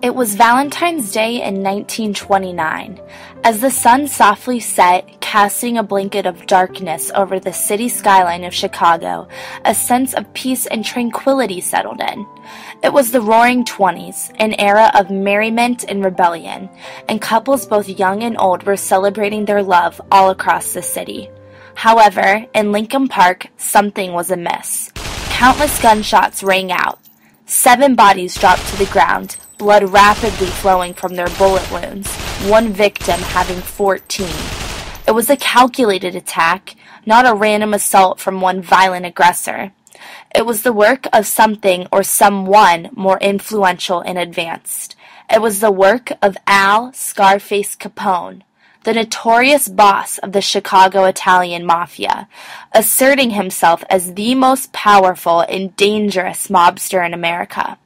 It was Valentine's Day in 1929. As the sun softly set, casting a blanket of darkness over the city skyline of Chicago, a sense of peace and tranquility settled in. It was the Roaring Twenties, an era of merriment and rebellion, and couples both young and old were celebrating their love all across the city. However, in Lincoln Park, something was amiss. Countless gunshots rang out. 7 bodies dropped to the ground, blood rapidly flowing from their bullet wounds, one victim having 14. It was a calculated attack, not a random assault from one violent aggressor. It was the work of something or someone more influential and advanced. It was the work of Al Scarface Capone, the notorious boss of the Chicago Italian Mafia, asserting himself as the most powerful and dangerous mobster in America.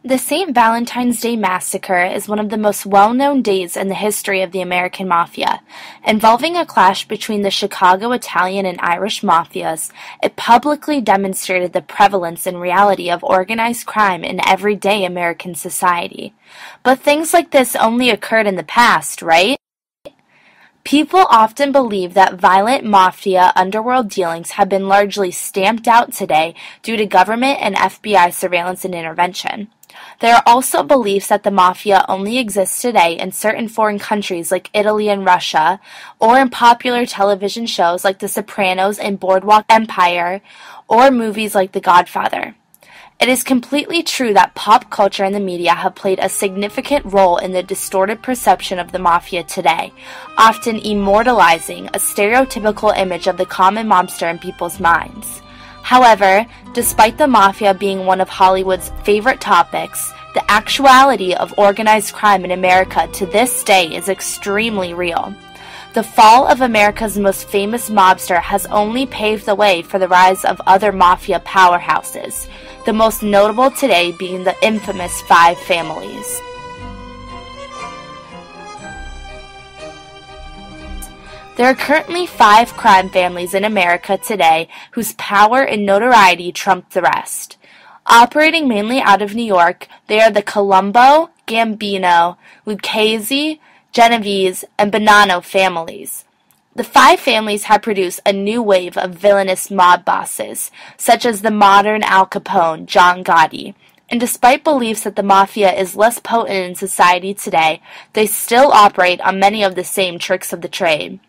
The St. Valentine's Day Massacre is one of the most well-known days in the history of the American Mafia. Involving a clash between the Chicago Italian and Irish mafias, it publicly demonstrated the prevalence and reality of organized crime in everyday American society. But things like this only occurred in the past, right? People often believe that violent mafia underworld dealings have been largely stamped out today due to government and FBI surveillance and intervention. There are also beliefs that the mafia only exists today in certain foreign countries like Italy and Russia, or in popular television shows like The Sopranos and Boardwalk Empire, or movies like The Godfather. It is completely true that pop culture and the media have played a significant role in the distorted perception of the mafia today, often immortalizing a stereotypical image of the common mobster in people's minds. However, despite the mafia being one of Hollywood's favorite topics, the actuality of organized crime in America to this day is extremely real. The fall of America's most famous mobster has only paved the way for the rise of other mafia powerhouses, the most notable today being the infamous 5 families. There are currently 5 crime families in America today whose power and notoriety trump the rest. Operating mainly out of New York, they are the Colombo, Gambino, Lucchese, Genovese, and Bonanno families. The 5 families have produced a new wave of villainous mob bosses, such as the modern Al Capone, John Gotti. And despite beliefs that the mafia is less potent in society today, they still operate on many of the same tricks of the trade.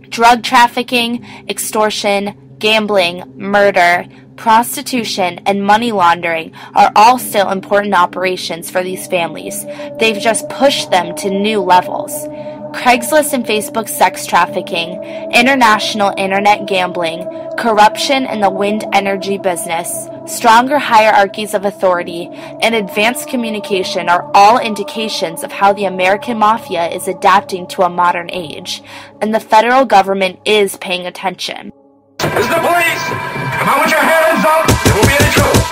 Drug trafficking, extortion, gambling, murder, prostitution, and money laundering are all still important operations for these families. They've just pushed them to new levels. Craigslist and Facebook sex trafficking, international internet gambling, corruption in the wind energy business, stronger hierarchies of authority, and advanced communication are all indications of how the American mafia is adapting to a modern age, and the federal government is paying attention. This is the police! Come on with your hands up! There won't be any trouble!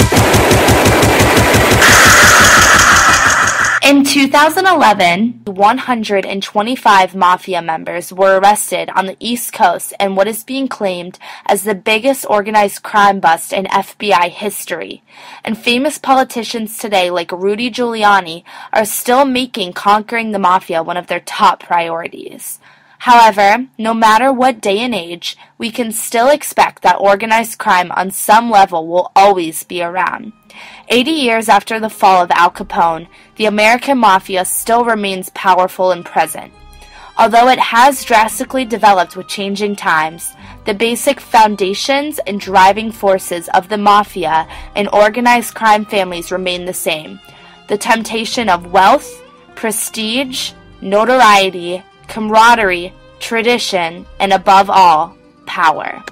In 2011, 125 mafia members were arrested on the East Coast in what is being claimed as the biggest organized crime bust in FBI history. And famous politicians today like Rudy Giuliani are still making conquering the mafia one of their top priorities. However, no matter what day and age, we can still expect that organized crime on some level will always be around. 80 years after the fall of Al Capone, the American mafia still remains powerful and present. Although it has drastically developed with changing times, the basic foundations and driving forces of the mafia and organized crime families remain the same. The temptation of wealth, prestige, notoriety, camaraderie, tradition, and above all, power.